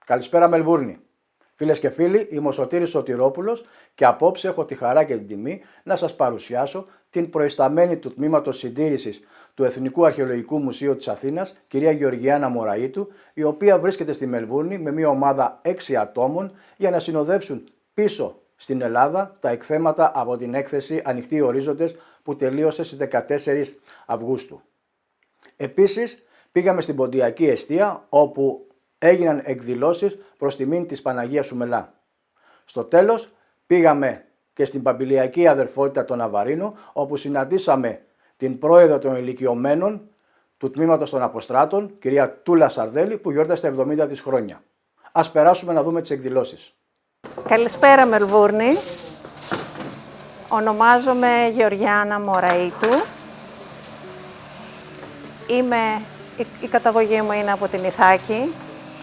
Καλησπέρα Μελβούρνη. Φίλες και φίλοι, είμαι ο Σωτήρης Σωτηρόπουλος και απόψε έχω τη χαρά και την τιμή να σας παρουσιάσω την προϊσταμένη του τμήματος συντήρησης του Εθνικού Αρχαιολογικού Μουσείου της Αθήνας, κυρία Δρ.Γεωργιάννα Μωραίτου, η οποία βρίσκεται στη Μελβούρνη με μια ομάδα 6 ατόμων για να συνοδεύσουν πίσω στην Ελλάδα τα εκθέματα από την έκθεση Ανοιχτοί Ορίζοντες που τελείωσε στις 14 Αυγούστου. Επίσης, πήγαμε στην Ποντιακή Εστία όπου έγιναν εκδηλώσεις προς τιμήν της Παναγίας Σουμελά. Στο τέλος πήγαμε και στην Πανπυλιακή Αδελφότητα των Αβαρίνων, όπου συναντήσαμε την πρόεδρο των ηλικιωμένων του τμήματος των Αποστράτων, κυρία Τούλας Σαρδέλη, που γιόρτασε τα 70 της χρόνια. Ας περάσουμε να δούμε τις εκδηλώσεις. Καλησπέρα Μελβούρνη. Ονομάζομαι Γεωργιάννα Μωραίτου. Η καταγωγή μου είναι από την Ιθάκη,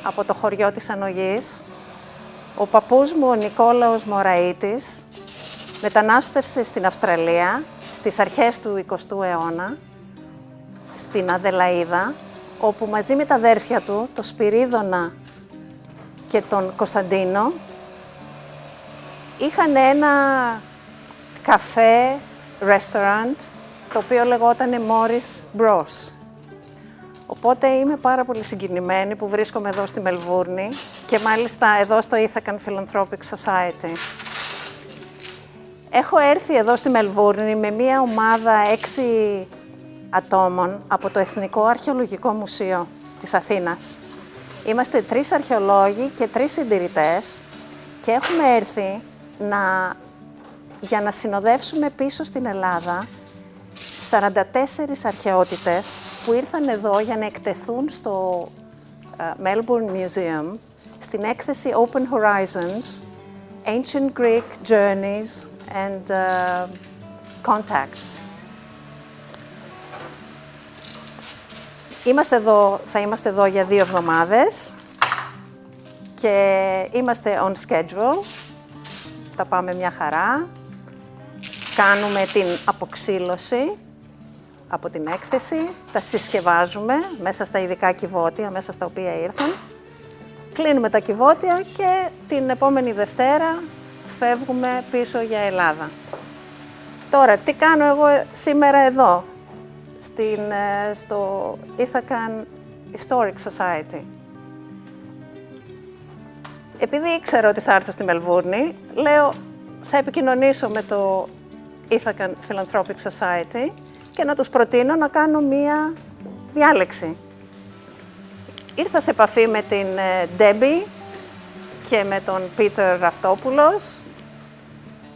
από το χωριό της Ανογής. Ο παππούς μου, ο Νικόλαος Μωραΐτης, μετανάστευσε στην Αυστραλία στις αρχές του 20ου αιώνα, στην Αδελαΐδα, όπου μαζί με τα αδέρφια του, το Σπυρίδωνα και τον Κωνσταντίνο, είχαν ένα καφέ, restaurant, το οποίο λεγόταν Morris Bros. Οπότε είμαι πάρα πολύ συγκινημένη που βρίσκομαι εδώ στη Μελβούρνη και μάλιστα εδώ στο Philanthropic Society. Έχω έρθει εδώ στη Μελβούρνη με μία ομάδα 6 ατόμων από το Εθνικό Αρχαιολογικό Μουσείο της Αθήνας. Είμαστε 3 αρχαιολόγοι και 3 συντηρητές και έχουμε έρθει για να συνοδεύσουμε πίσω στην Ελλάδα 44 αρχαιότητες που ήρθαν εδώ για να εκτεθούν στο Melbourne Museum στην έκθεση Open Horizons, Ancient Greek Journeys and Contacts. Θα είμαστε εδώ για 2 εβδομάδες και είμαστε on schedule. Τα πάμε μια χαρά. Κάνουμε την αποξύλωση από την έκθεση, τα συσκευάζουμε μέσα στα ειδικά κυβότια, μέσα στα οποία ήρθαν. Κλείνουμε τα κυβότια και την επόμενη Δευτέρα φεύγουμε πίσω για Ελλάδα. Τώρα, τι κάνω εγώ σήμερα εδώ, στο Ithacan Historic Society. Επειδή ήξερα ότι θα έρθω στη Μελβούρνη, λέω θα επικοινωνήσω με το Ithacan Philanthropic Society και να τους προτείνω να κάνω μία διάλεξη. Ήρθα σε επαφή με την Darebin και με τον Πίτερ Ραυτόπουλος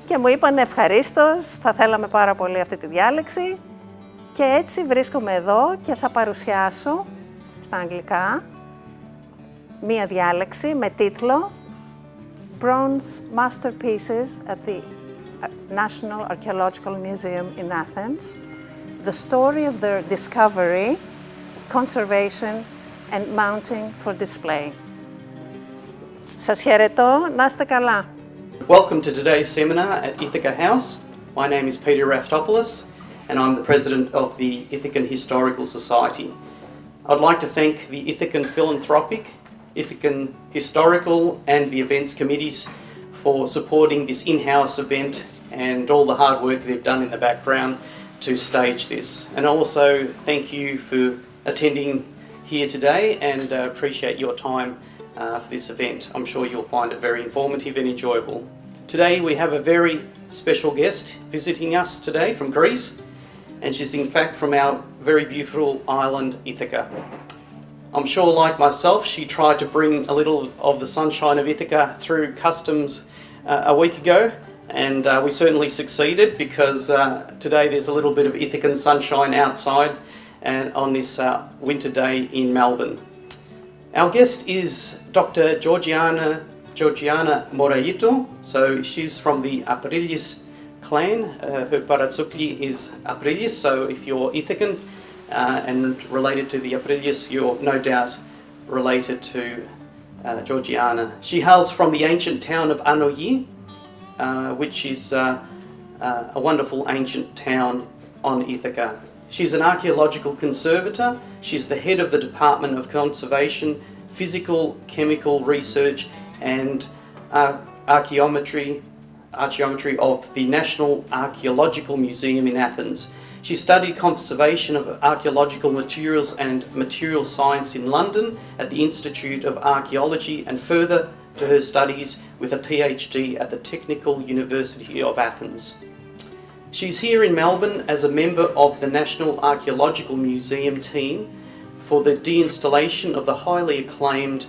και μου είπαν ευχαρίστως, θα θέλαμε πάρα πολύ αυτή τη διάλεξη και έτσι βρίσκομαι εδώ και θα παρουσιάσω στα αγγλικά μία διάλεξη με τίτλο Bronze Masterpieces at the National Archaeological Museum in Athens, the story of their discovery, conservation and mounting for display. Σας χαιρετώ, να είστε καλά. Welcome to today's seminar at Ithaca House. My name is Peter Raftopoulos and I'm the president of the Ithacan Historical Society. I'd like to thank the Ithacan Philanthropic, Ithacan Historical and the events committees for supporting this in-house event and all the hard work they've done in the background to stage this. And also thank you for attending here today and appreciate your time for this event. I'm sure you'll find it very informative and enjoyable. Today we have a very special guest visiting us today from Greece, and she's in fact from our very beautiful island Ithaca. I'm sure like myself she tried to bring a little of the sunshine of Ithaca through customs a week ago, and we certainly succeeded because today there's a little bit of Ithacan sunshine outside and on this winter day in Melbourne. Our guest is Dr. Gεωργιάννα Μωραίτου. So she's from the Aprilis clan. Her paratsukli is Aprilis, so if you're Ithacan and related to the Aprilis, you're no doubt related to Gεωργιάννα. She hails from the ancient town of Anoyi, which is a wonderful ancient town on Ithaca. She's an archaeological conservator. She's the head of the Department of Conservation physical, chemical research and archaeometry of the National Archaeological Museum in Athens. She studied conservation of archaeological materials and material science in London at the Institute of Archaeology, and further to her studies with a PhD at the Technical University of Athens. She's here in Melbourne as a member of the National Archaeological Museum team for the deinstallation of the highly acclaimed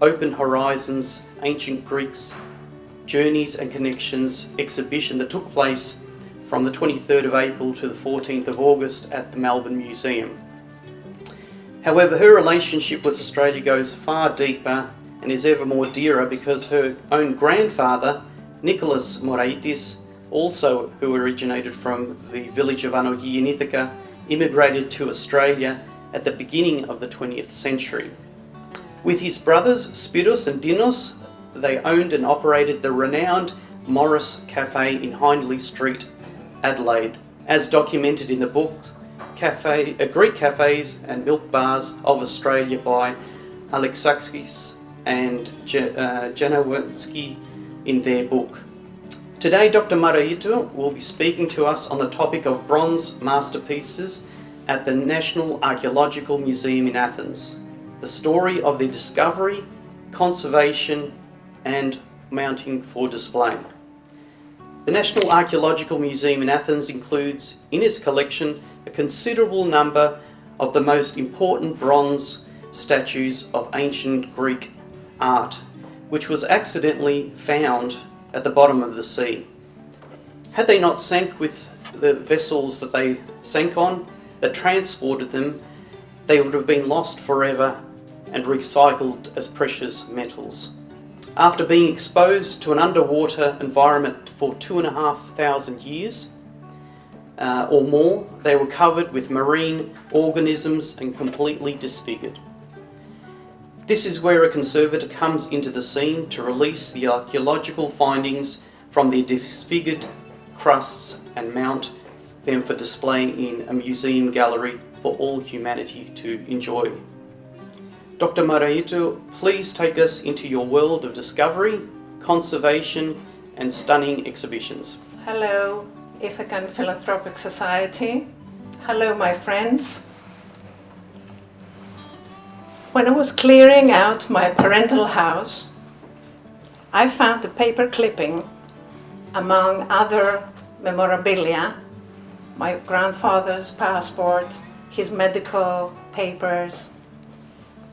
Open Horizons Ancient Greeks Journeys and Connections exhibition that took place from the 23rd of April to the 14th of August at the Melbourne Museum. However, her relationship with Australia goes far deeper and is ever more dearer because her own grandfather, Nicholas Moraitis, also who originated from the village of Anogi in Ithaca, immigrated to Australia at the beginning of the 20th century. With his brothers Spiros and Dinos, they owned and operated the renowned Morris Cafe in Hindley Street, Adelaide, as documented in the books Greek Cafes and Milk Bars of Australia by Alexakis and Janowski in their book. Today, Dr. Moroitou will be speaking to us on the topic of bronze masterpieces at the National Archaeological Museum in Athens, the story of their discovery, conservation and mounting for display. The National Archaeological Museum in Athens includes in its collection a considerable number of the most important bronze statues of ancient Greek art, which was accidentally found at the bottom of the sea. Had they not sank with the vessels that they sank on, that transported them, they would have been lost forever and recycled as precious metals. After being exposed to an underwater environment for 2,500 years or more, they were covered with marine organisms and completely disfigured. This is where a conservator comes into the scene to release the archaeological findings from their disfigured crusts and mount them for display in a museum gallery for all humanity to enjoy. Dr. Moroitou, please take us into your world of discovery, conservation and stunning exhibitions. Hello, Ithacan Philanthropic Society. Hello, my friends. When I was clearing out my parental house, I found a paper clipping among other memorabilia, my grandfather's passport, his medical papers,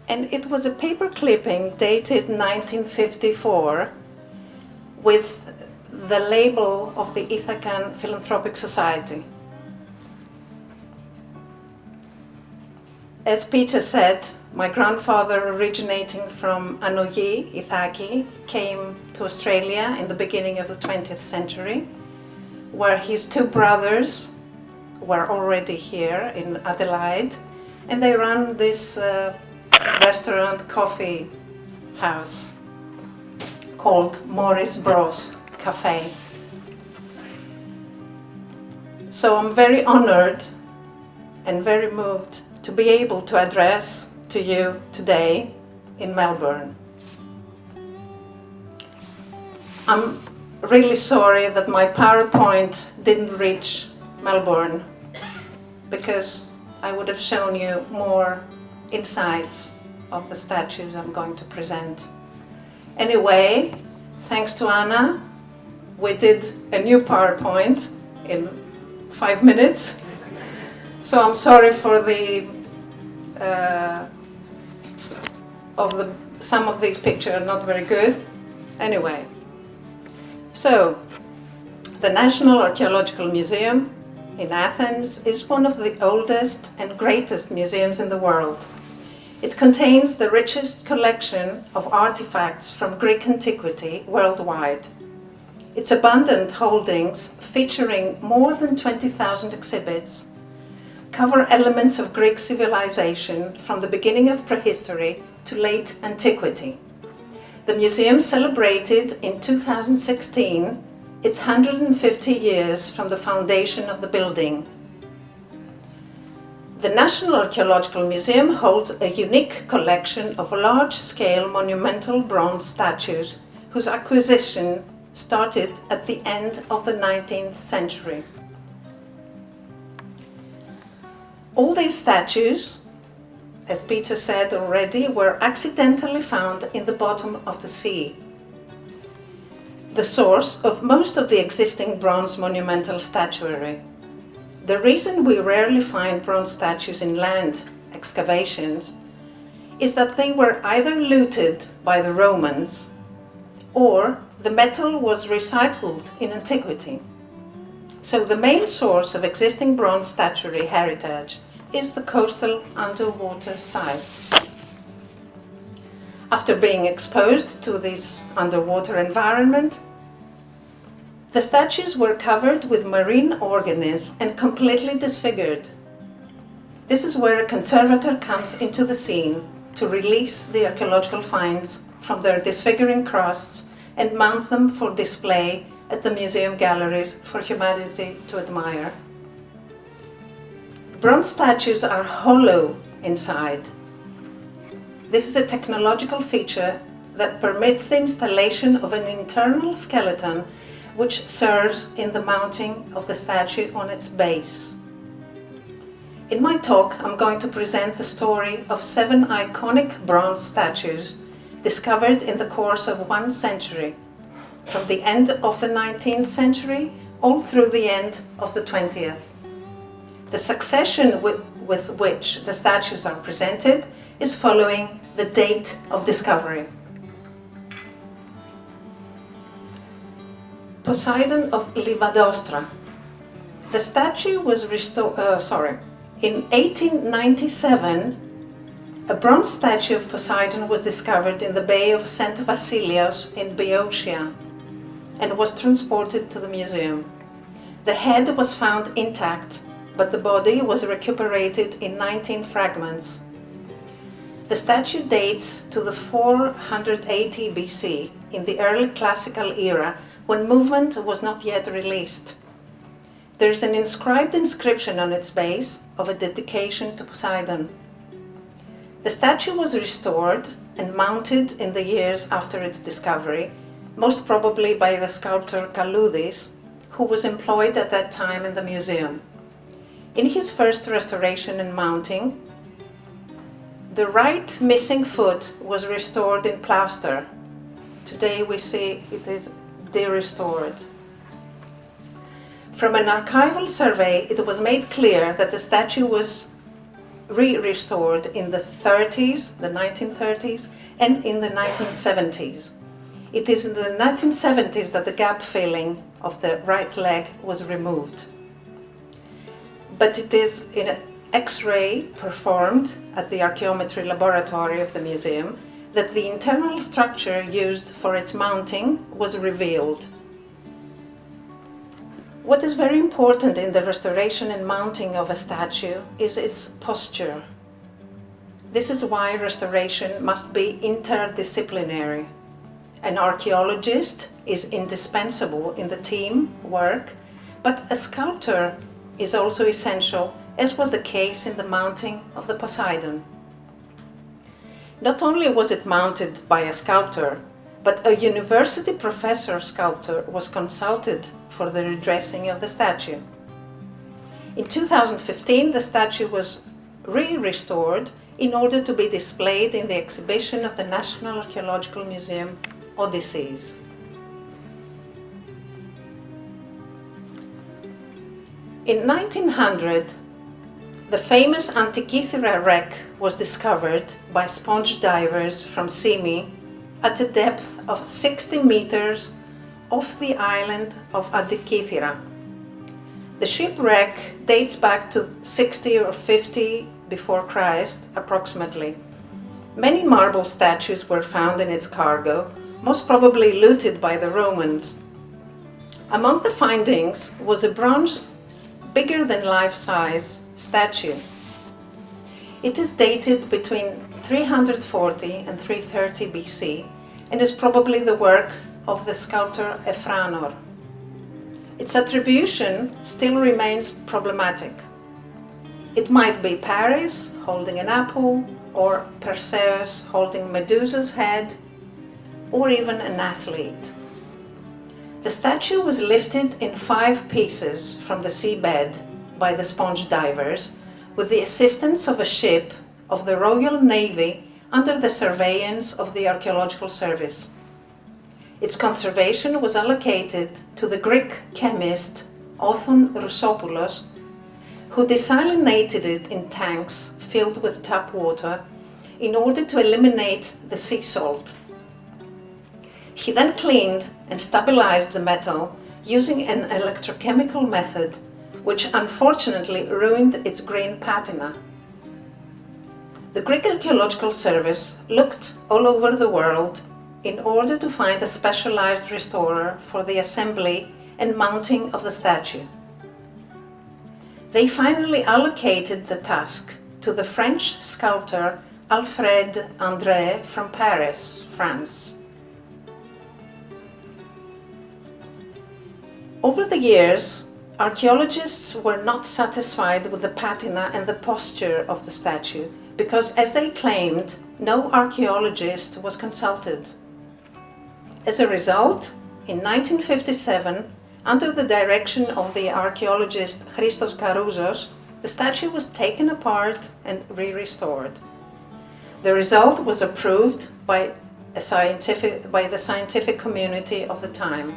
and it was a paper clipping dated 1954 with the label of the Ithacan Philanthropic Society. As Peter said, my grandfather, originating from Anogi, Ithaki, came to Australia in the beginning of the 20th century, where his two brothers were already here in Adelaide, and they ran this restaurant coffee house called Morris Bros Cafe. So I'm very honored and very moved to be able to address to you today in Melbourne. I'm really sorry that my PowerPoint didn't reach Melbourne, because I would have shown you more insights of the statues I'm going to present. Anyway, thanks to Anna, we did a new PowerPoint in 5 minutes. So I'm sorry for some of these pictures are not very good. Anyway, so the National Archaeological Museum in Athens is one of the oldest and greatest museums in the world. It contains the richest collection of artifacts from Greek antiquity worldwide. Its abundant holdings, featuring more than 20,000 exhibits, cover elements of Greek civilization from the beginning of prehistory to late antiquity. The museum celebrated in 2016 its 150 years from the foundation of the building. The National Archaeological Museum holds a unique collection of large-scale monumental bronze statues whose acquisition started at the end of the 19th century. All these statues, as Peter said already, were accidentally found in the bottom of the sea. The source of most of the existing bronze monumental statuary. The reason we rarely find bronze statues in land excavations is that they were either looted by the Romans or the metal was recycled in antiquity. So the main source of existing bronze statuary heritage is the coastal underwater sites. After being exposed to this underwater environment, the statues were covered with marine organisms and completely disfigured. This is where a conservator comes into the scene to release the archaeological finds from their disfiguring crusts and mount them for display at the museum galleries for humanity to admire. Bronze statues are hollow inside. This is a technological feature that permits the installation of an internal skeleton which serves in the mounting of the statue on its base. In my talk, I'm going to present the story of 7 iconic bronze statues discovered in the course of 1 century, from the end of the 19th century all through the end of the 20th. The succession with which the statues are presented is following the date of discovery. Poseidon of Livadostra. The statue was restored, in 1897, a bronze statue of Poseidon was discovered in the Bay of St. Vasilios in Boeotia and was transported to the museum. The head was found intact, but the body was recuperated in 19 fragments. The statue dates to the 480 BC, in the early classical era, when movement was not yet released. There is an inscribed inscription on its base of a dedication to Poseidon. The statue was restored and mounted in the years after its discovery, most probably by the sculptor Kaloudis, who was employed at that time in the museum. In his first restoration and mounting, the right missing foot was restored in plaster. Today we see it is de-restored. From an archival survey, it was made clear that the statue was restored in the 1930s, and in the 1970s. It is in the 1970s that the gap filling of the right leg was removed. But it is in an X-ray performed at the archaeometry laboratory of the museum that the internal structure used for its mounting was revealed. What is very important in the restoration and mounting of a statue is its posture. This is why restoration must be interdisciplinary. An archaeologist is indispensable in the team work, but a sculptor is also essential, as was the case in the mounting of the Poseidon. Not only was it mounted by a sculptor, but a university professor sculptor was consulted for the redressing of the statue. In 2015, the statue was restored in order to be displayed in the exhibition of the National Archaeological Museum, Odysseys. In 1900, the famous Antikythera wreck was discovered by sponge divers from Symi at a depth of 60 meters off the island of Antikythera. The shipwreck dates back to 60 or 50 before Christ, approximately. Many marble statues were found in its cargo, most probably looted by the Romans. Among the findings was a bronze, bigger than life-size statue. It is dated between 340 and 330 BC and is probably the work of the sculptor Ephranor. Its attribution still remains problematic. It might be Paris holding an apple, or Perseus holding Medusa's head, or even an athlete. The statue was lifted in 5 pieces from the seabed by the sponge divers with the assistance of a ship of the Royal Navy under the surveillance of the Archaeological Service. Its conservation was allocated to the Greek chemist Othon Rousopoulos, who desalinated it in tanks filled with tap water in order to eliminate the sea salt. He then cleaned and stabilized the metal using an electrochemical method, which unfortunately ruined its green patina. The Greek Archaeological Service looked all over the world in order to find a specialized restorer for the assembly and mounting of the statue. They finally allocated the task to the French sculptor Alfred André from Paris, France. Over the years, archaeologists were not satisfied with the patina and the posture of the statue because, as they claimed, no archaeologist was consulted. As a result, in 1957, under the direction of the archaeologist Christos Karouzos, the statue was taken apart and re-restored. The result was approved by the scientific community of the time.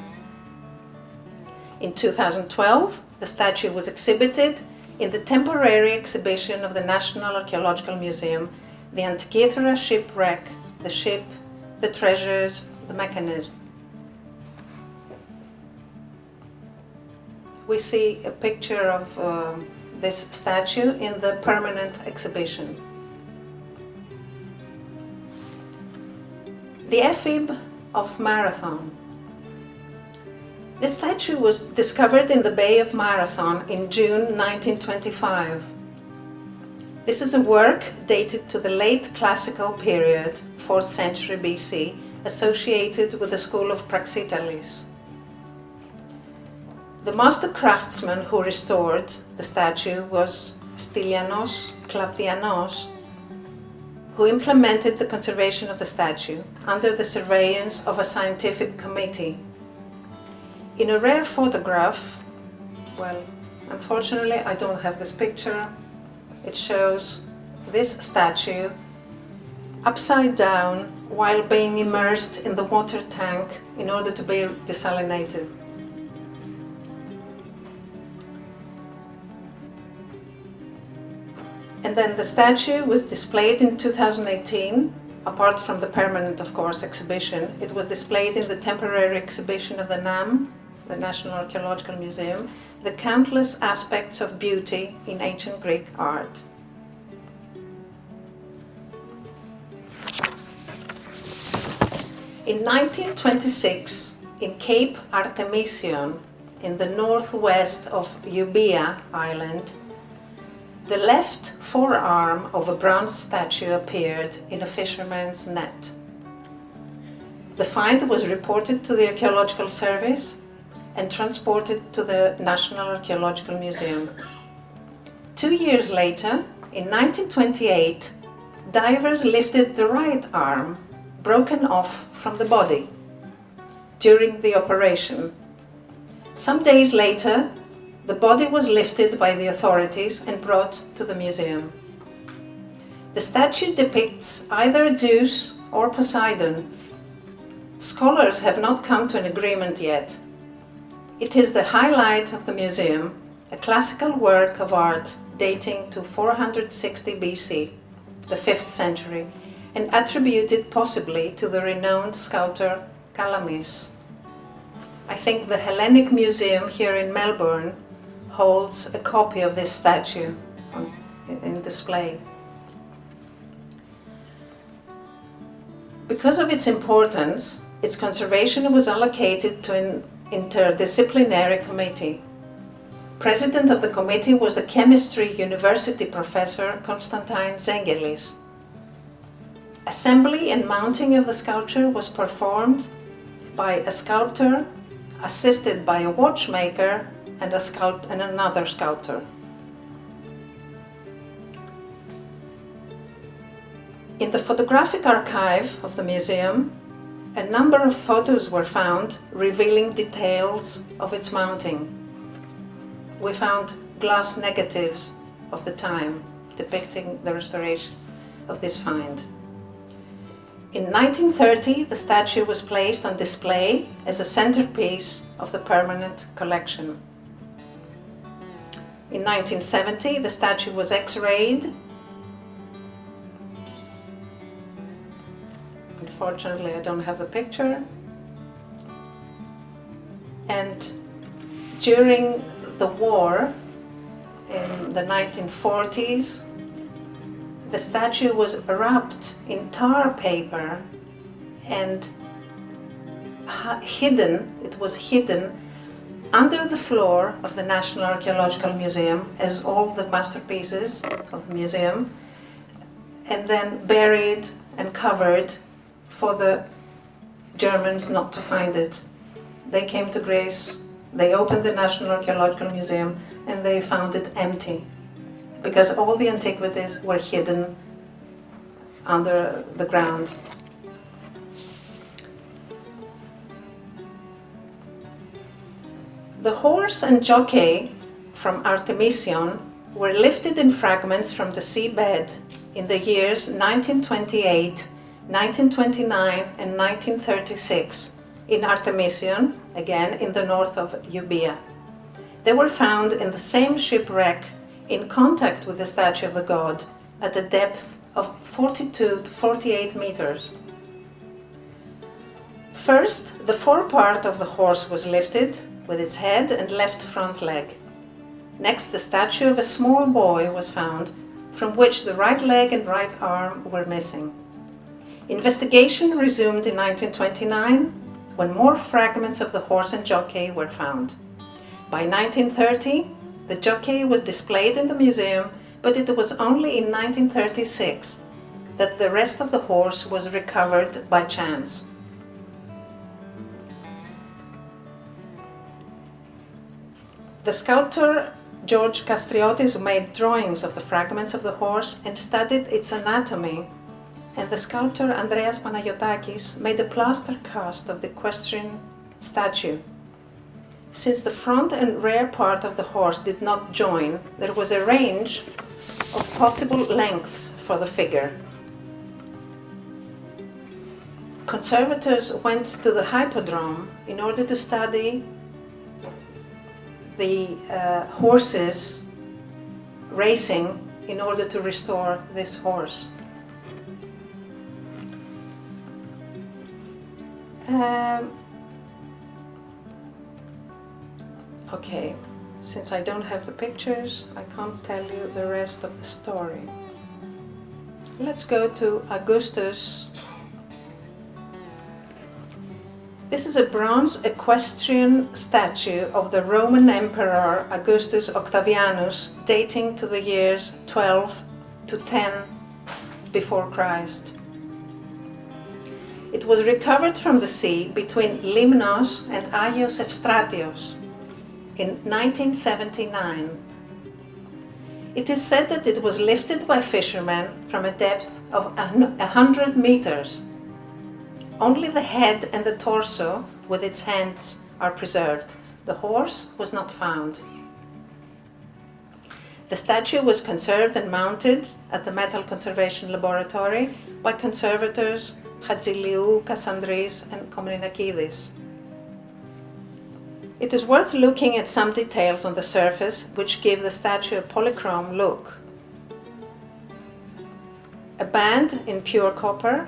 In 2012, the statue was exhibited in the temporary exhibition of the National Archaeological Museum, the Antikythera shipwreck, the ship, the treasures, the mechanism. We see a picture of this statue in the permanent exhibition. The ephebe of Marathon. This statue was discovered in the Bay of Marathon in June 1925. This is a work dated to the late classical period, 4th century BC, associated with the school of Praxiteles. The master craftsman who restored the statue was Stylianos Klavdianos, who implemented the conservation of the statue under the surveillance of a scientific committee. In a rare photograph, well, unfortunately I don't have this picture, it shows this statue upside down while being immersed in the water tank in order to be desalinated. And then the statue was displayed in 2018, apart from the permanent, of course, exhibition. It was displayed in the temporary exhibition of the NAM, the National Archaeological Museum, the countless aspects of beauty in ancient Greek art. In 1926, in Cape Artemision, in the northwest of Euboea Island, the left forearm of a bronze statue appeared in a fisherman's net. The find was reported to the Archaeological Service and transported to the National Archaeological Museum. 2 years later, in 1928, divers lifted the right arm, broken off from the body, during the operation. Some days later, the body was lifted by the authorities and brought to the museum. The statue depicts either Zeus or Poseidon. Scholars have not come to an agreement yet. It is the highlight of the museum, a classical work of art dating to 460 BC, the 5th century, and attributed possibly to the renowned sculptor Calamis. I think the Hellenic Museum here in Melbourne holds a copy of this statue in display. Because of its importance, its conservation was allocated to an interdisciplinary committee. President of the committee was the chemistry university professor Konstantin Zengelis. Assembly and mounting of the sculpture was performed by a sculptor, assisted by a watchmaker and another sculptor. In the photographic archive of the museum, a number of photos were found revealing details of its mounting. We found glass negatives of the time depicting the restoration of this find. In 1930, the statue was placed on display as a centerpiece of the permanent collection. In 1970, the statue was X-rayed. Unfortunately, I don't have a picture. And during the war, in the 1940s, the statue was wrapped in tar paper and it was hidden under the floor of the National Archaeological Museum, as all the masterpieces of the museum, and then buried and covered for the Germans not to find it. They came to Greece, they opened the National Archaeological Museum, and they found it empty, because all the antiquities were hidden under the ground. The horse and jockey from Artemision were lifted in fragments from the seabed in the years 1928, 1929 and 1936 in Artemision, again in the north of Euboea. They were found in the same shipwreck in contact with the statue of the god at a depth of 42 to 48 meters. First, the forepart of the horse was lifted with its head and left front leg. Next, the statue of a small boy was found, from which the right leg and right arm were missing. Investigation resumed in 1929, when more fragments of the horse and jockey were found. By 1930, the jockey was displayed in the museum, but it was only in 1936 that the rest of the horse was recovered by chance. The sculptor George Kastriotis made drawings of the fragments of the horse and studied its anatomy, and the sculptor Andreas Panagiotakis made a plaster cast of the equestrian statue. Since the front and rear part of the horse did not join, there was a range of possible lengths for the figure. Conservators went to the hippodrome in order to study the horses racing in order to restore this horse. Okay, since I don't have the pictures, I can't tell you the rest of the story. Let's go to Augustus. This is a bronze equestrian statue of the Roman Emperor Augustus Octavianus, dating to the years 12 to 10 before Christ. It was recovered from the sea between Limnos and Agios Evstratios in 1979. It is said that it was lifted by fishermen from a depth of 100 meters. Only the head and the torso with its hands are preserved. The horse was not found. The statue was conserved and mounted at the Metal Conservation Laboratory by conservators Hadjiliou, Kassandris and Komninakidis. It is worth looking at some details on the surface which give the statue a polychrome look. A band in pure copper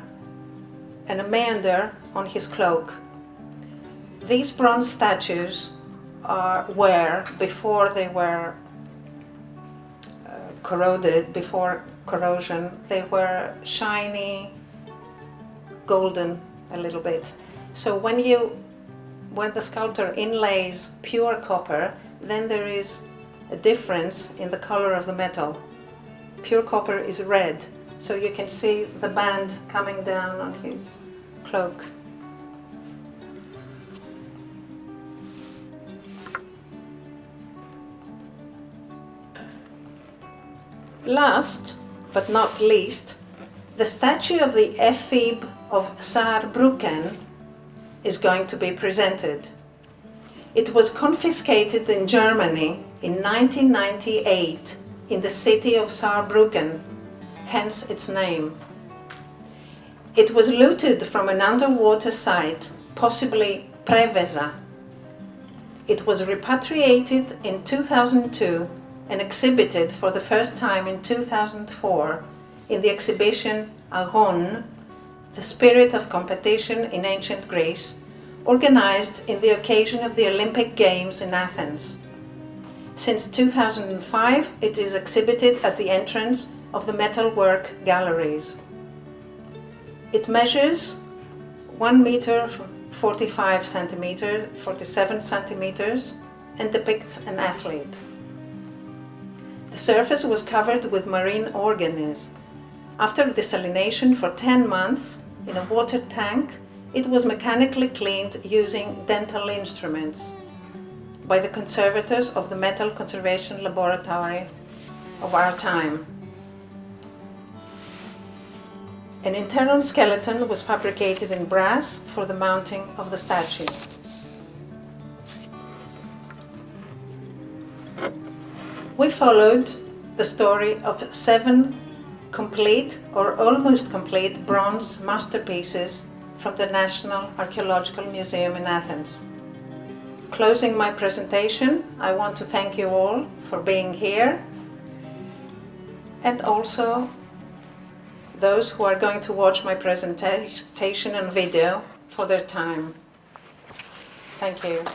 and a meander on his cloak. These bronze statues were, before they were corroded, before corrosion, they were shiny, golden a little bit. So when the sculptor inlays pure copper, then there is a difference in the color of the metal. Pure copper is red, so you can see the band coming down on his cloak. Last but not least, The statue of the ephebe of Saarbrücken is going to be presented. It was confiscated in Germany in 1998 in the city of Saarbrücken, hence its name. It was looted from an underwater site, possibly Preveza. It was repatriated in 2002 and exhibited for the first time in 2004 in the exhibition Αγών, the spirit of competition in ancient Greece, organized in the occasion of the Olympic Games in Athens. Since 2005, it is exhibited at the entrance of the metalwork galleries. It measures 1 meter 45 centimeters, 47 centimeters, and depicts an athlete. The surface was covered with marine organisms. After desalination for 10 months in a water tank, it was mechanically cleaned using dental instruments by the conservators of the Metal Conservation Laboratory of our time. An internal skeleton was fabricated in brass for the mounting of the statue. We followed the story of 7 complete or almost complete bronze masterpieces from the National Archaeological Museum in Athens. Closing my presentation, I want to thank you all for being here, and also those who are going to watch my presentation on video for their time. Thank you.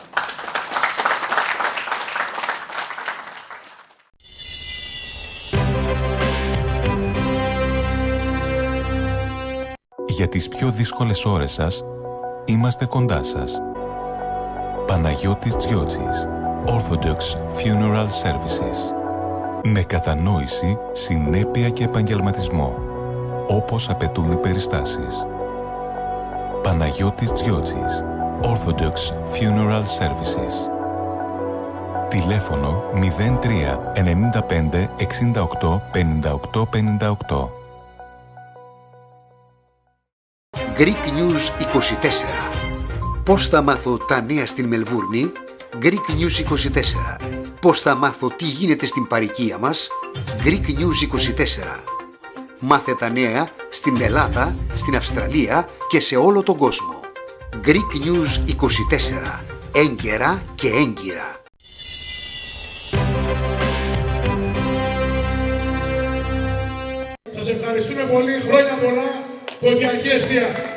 Για τις πιο δύσκολες ώρες σας, είμαστε κοντά σας. Παναγιώτης Τζιότσης, Orthodox Funeral Services. Με κατανόηση, συνέπεια και επαγγελματισμό, όπως απαιτούν οι περιστάσεις. Παναγιώτης Τζιότσης, Orthodox Funeral Services. Τηλέφωνο 03 95 68 58 58. Greek News 24. Πώς θα μάθω τα νέα στην Μελβούρνη? Greek News 24. Πώς θα μάθω τι γίνεται στην παροικία μας? Greek News 24. Μάθε τα νέα στην Ελλάδα, στην Αυστραλία και σε όλο τον κόσμο. Greek News 24. Έγκαιρα και έγκυρα. Σας ευχαριστούμε πολύ. Χρόνια πολλά. Ποντιακή Εστία.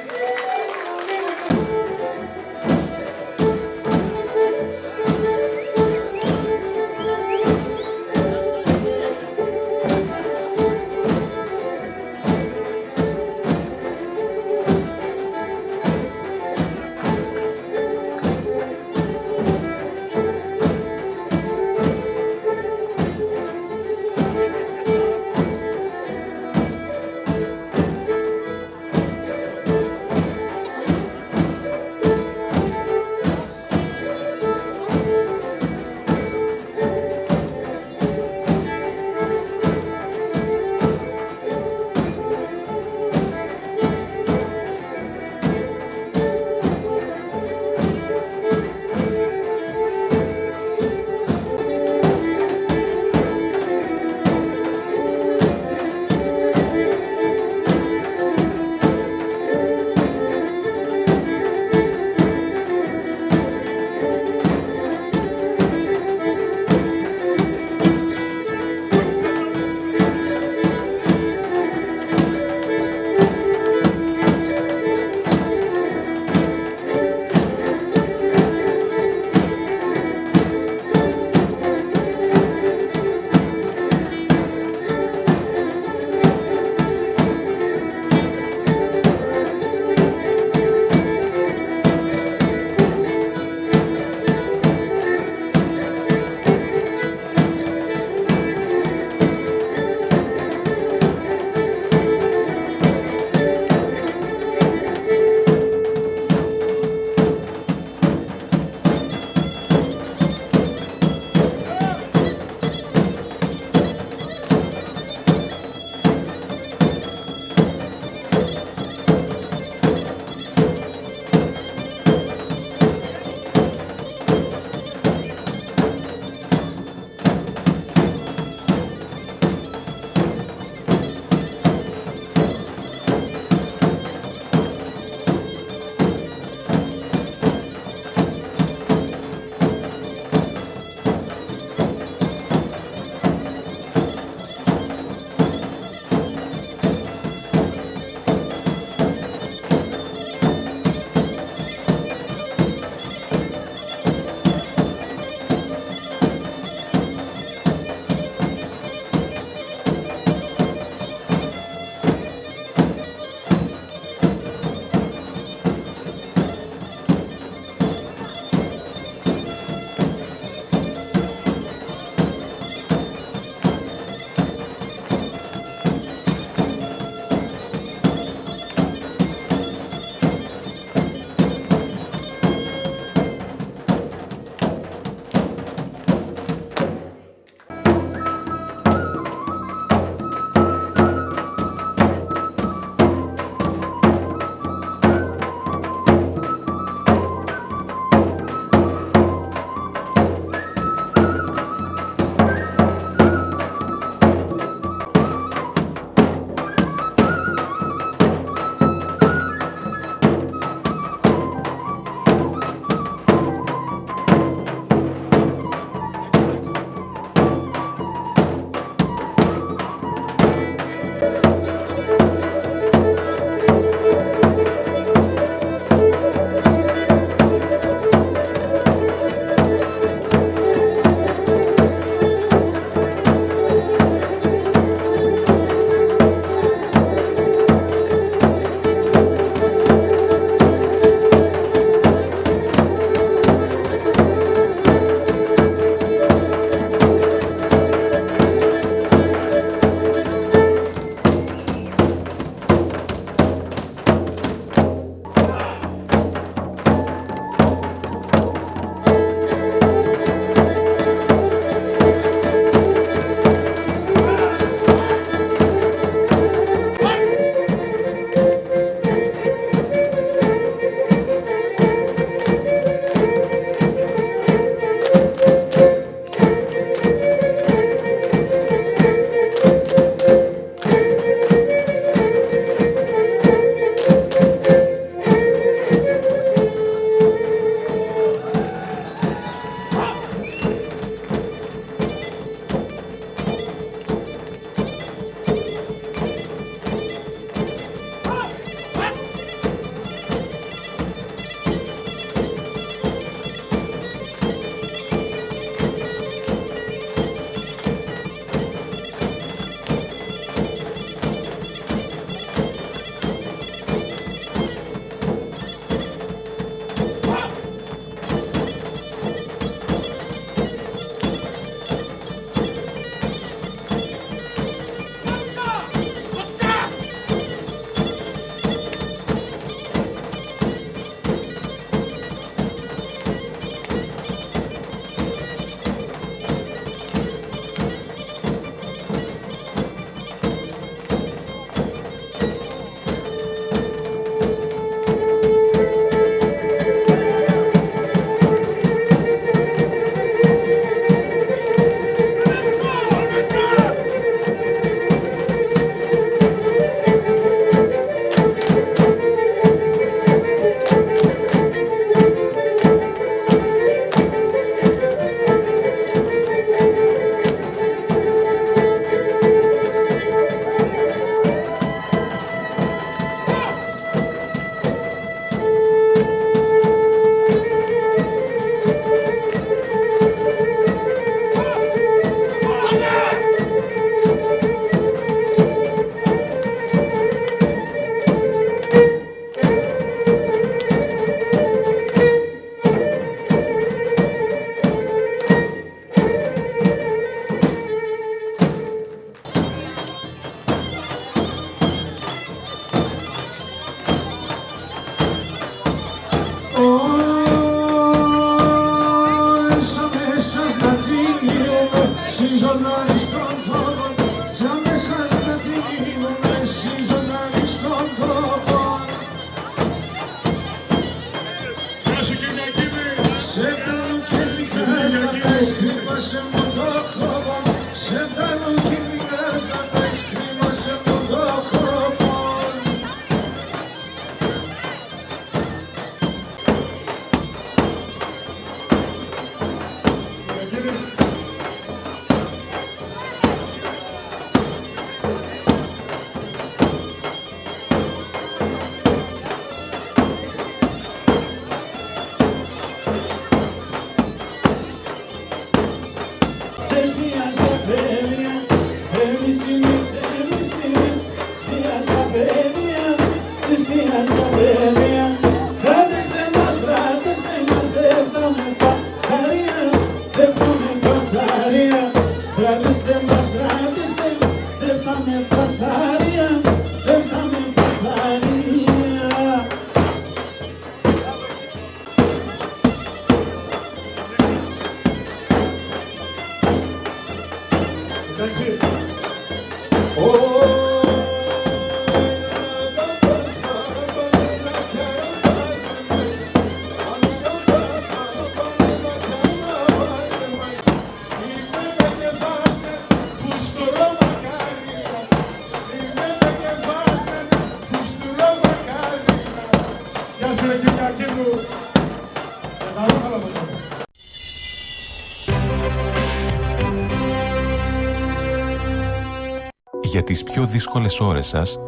Για τις πιο δύσκολες ώρες σας,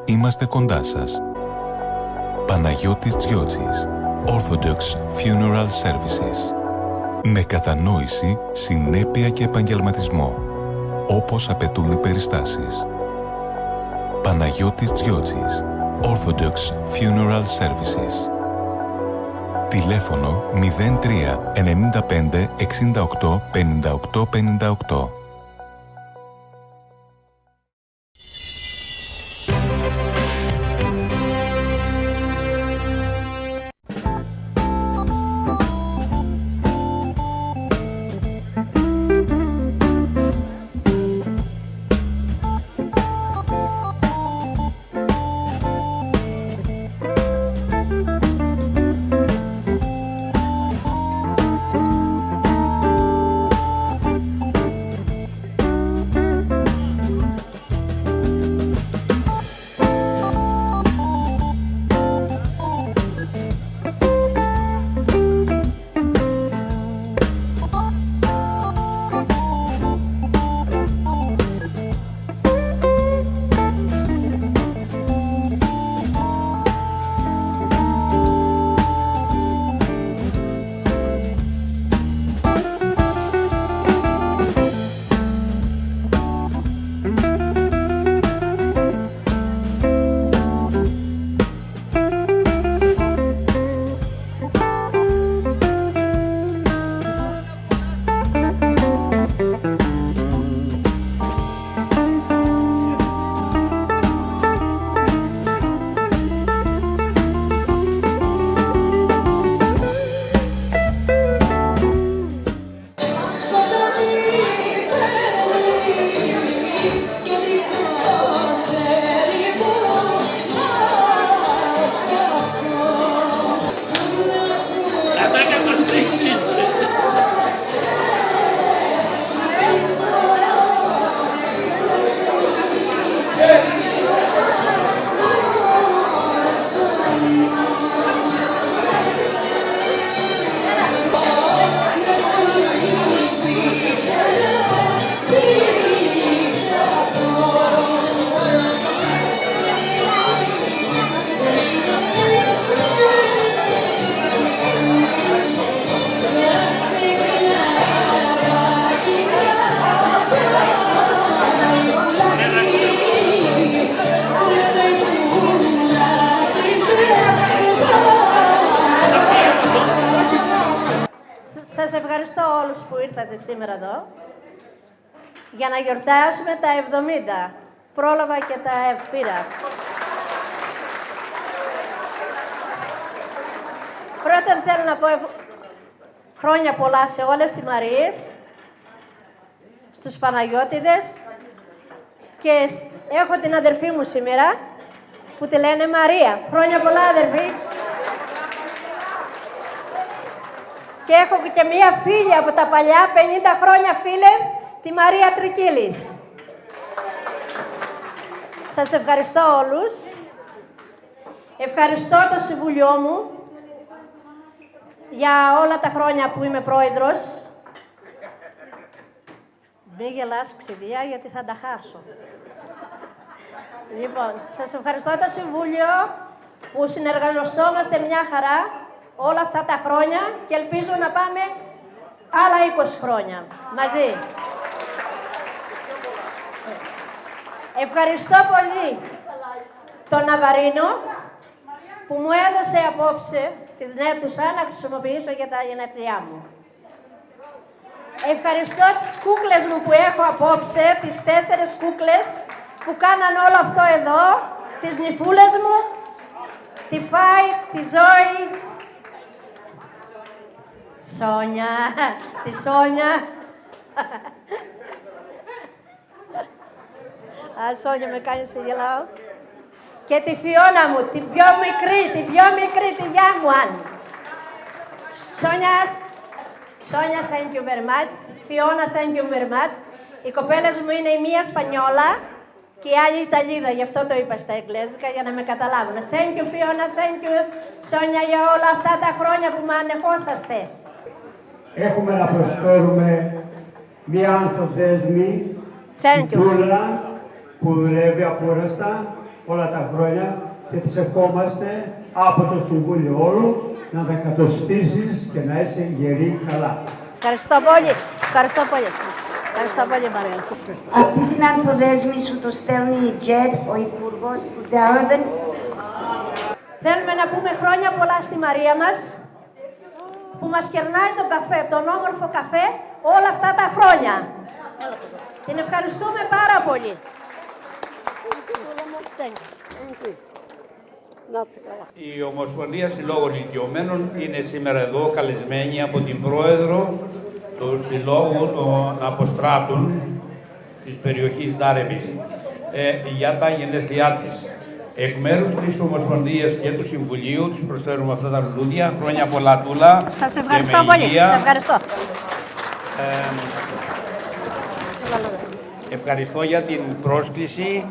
είμαστε κοντά σας. Παναγιώτης Τζιότσης, Orthodox Funeral Services. Με κατανόηση, συνέπεια και επαγγελματισμό, όπως απαιτούν οι περιστάσεις. Παναγιώτης Τζιότσης, Orthodox Funeral Services. Τηλέφωνο 03 95 68 58 58. ευχαριστώ όλους που ήρθατε σήμερα εδώ για να γιορτάσουμε τα 70. Πρόλαβα και τα πήρα. Πρώτα θέλω να πω χρόνια πολλά σε όλες τις Μαρίες, στους Παναγιώτιδες και έχω την αδερφή μου σήμερα που τη λένε Μαρία. Χρόνια πολλά, αδερφή. Και έχω και μία φίλη από τα παλιά, 50 χρόνια φίλες, τη Μαρία Τρικίλης. Σας ευχαριστώ όλους. Ευχαριστώ το Συμβούλιο μου για όλα τα χρόνια που είμαι πρόεδρος. Μη γελάς, Ξηδία, γιατί θα τα χάσω. Λοιπόν, σας ευχαριστώ το Συμβούλιο που συνεργαζόμαστε μια χαρά όλα αυτά τα χρόνια και ελπίζω να πάμε άλλα 20 χρόνια μαζί. Ευχαριστώ πολύ τον Ναβαρίνο που μου έδωσε απόψε την αίθουσα να χρησιμοποιήσω για τα γενέθλιά μου. Ευχαριστώ τις κούκλες μου που έχω απόψε, τις 4 κούκλες που κάναν όλο αυτό εδώ, τις νυφούλες μου, τη Φάη, τη Ζώη, Σόνια, τη Σόνια. Α, Σόνια, με κάνεις να γελάω. Και τη Φιώνα μου, την πιο μικρή, τη Γιάμουαν. Σόνια, thank you very much. Φιώνα, thank you very much. Οι κοπέλες μου είναι η μία Σπανιόλα και η άλλη Ιταλίδα, γι' αυτό το είπα στα εγγλέζικα για να με καταλάβουν. Thank you, Φιώνα, thank you, Σόνια, για όλα αυτά τα χρόνια που με ανεχόσαστε. Έχουμε να προσφέρουμε μία ανθοδέσμη, την Τούλα, που δουλεύει ακούραστα όλα τα χρόνια και της ευχόμαστε από το Συμβούλιο όλου να τα κατοστήσεις και να είσαι γερή καλά. Ευχαριστώ πολύ. Ευχαριστώ πολύ. Ευχαριστώ πολύ, Μαρία. Αυτή την ανθοδέσμη σου το στέλνει η Τζετ, ο Υπουργός του Darebin. Θέλουμε να πούμε χρόνια πολλά στη Μαρία μας, που μας κερνάει τον καφέ, τον όμορφο καφέ, όλα αυτά τα χρόνια. Την ευχαριστούμε πάρα πολύ. Η Ομοσπονδία Συλλόγων Ηλικιωμένων είναι σήμερα εδώ καλεσμένη από την Πρόεδρο του Συλλόγου των Αποστράτων της περιοχής Darebin για τα γενέθλιά της. Εκ μέρους της Ομοσπονδίας και του Συμβουλίου τους προσφέρουμε αυτά τα λουλούδια. Χρόνια πολλά, Τούλα. Σας ευχαριστώ πολύ. Σας ευχαριστώ. Ευχαριστώ για την πρόσκληση.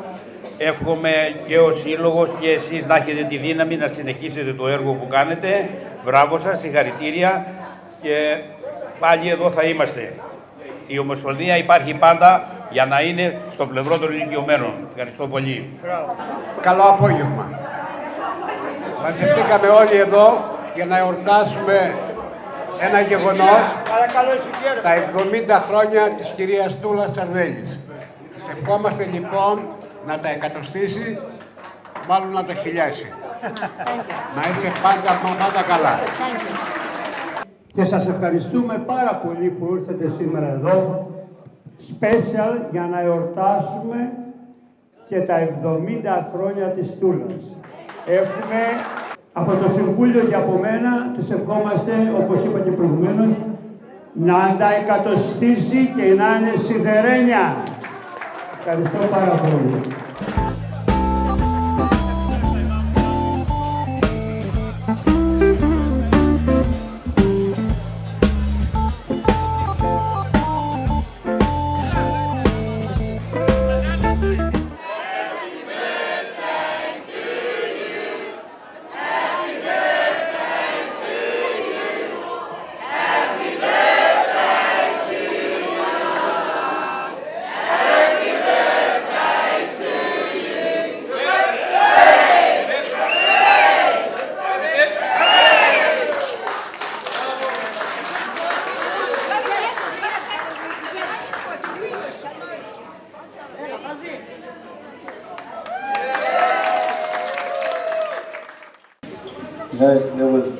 Εύχομαι και ο Σύλλογος και εσείς να έχετε τη δύναμη να συνεχίσετε το έργο που κάνετε. Μπράβο σας, συγχαρητήρια και πάλι εδώ θα είμαστε. Η Ομοσπονδία υπάρχει πάντα για να είναι στο πλευρό των ηλικιωμένων. Ευχαριστώ πολύ. Καλό απόγευμα. Μαζευτήκαμε όλοι εδώ για να εορτάσουμε ένα γεγονός, τα 70 χρόνια της κυρίας Τούλας Σαρδέλης. Σε ευχόμαστε λοιπόν να τα εκατοστήσει, μάλλον να τα χιλιάσει. Να είσαι πάντα καλά. Και σας ευχαριστούμε πάρα πολύ που ήρθατε σήμερα εδώ, special για να εορτάσουμε και τα 70 χρόνια της Τούλας. Έχουμε από το Συμβούλιο και από μένα, τους ευχόμαστε, όπως είπα και προηγουμένως, να τα εκατοστήσει και να είναι σιδερένια. Ευχαριστώ πάρα πολύ.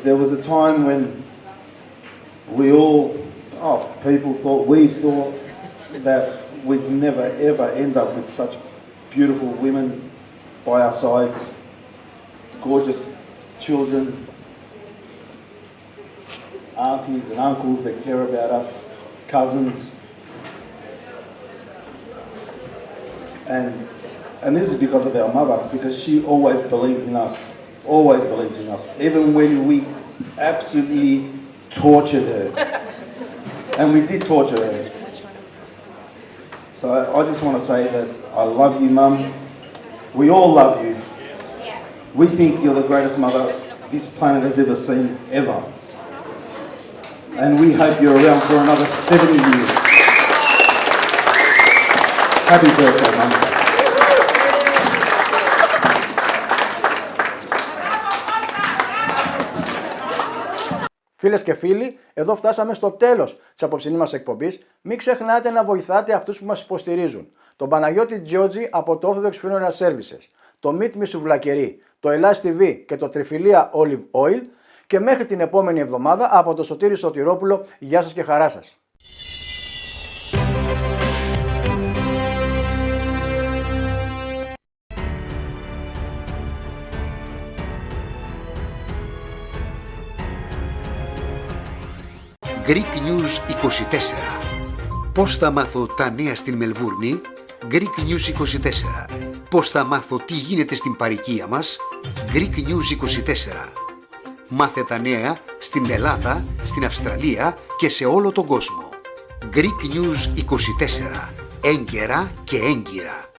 There was a time when we thought that we'd never ever end up with such beautiful women by our sides, gorgeous children, aunties and uncles that care about us, cousins, and this is because of our mother, because she always believed in us. Always believed in us, even when we absolutely tortured her. And we did torture her. So I just want to say that I love you, Mum. We all love you. We think you're the greatest mother this planet has ever seen, ever. And we hope you're around for another 70 years. Happy birthday, Mum. Φίλες και φίλοι, εδώ φτάσαμε στο τέλος της απόψινής μας εκπομπής. Μην ξεχνάτε να βοηθάτε αυτούς που μας υποστηρίζουν. Τον Παναγιώτη Τζιότζη από το Orthodox Funeral Services, το Meet Me Σουβλακερί, το Ελλάς TV και το Τριφυλία Olive Oil και μέχρι την επόμενη εβδομάδα από το Σωτήρη Σωτηρόπουλο. Γεια σας και χαρά σας. Greek News 24. Πώς θα μάθω τα νέα στην Μελβούρνη? Greek News 24. Πώς θα μάθω τι γίνεται στην παροικία μας? Greek News 24. Μάθε τα νέα στην Ελλάδα, στην Αυστραλία και σε όλο τον κόσμο. Greek News 24. Έγκαιρα και έγκυρα.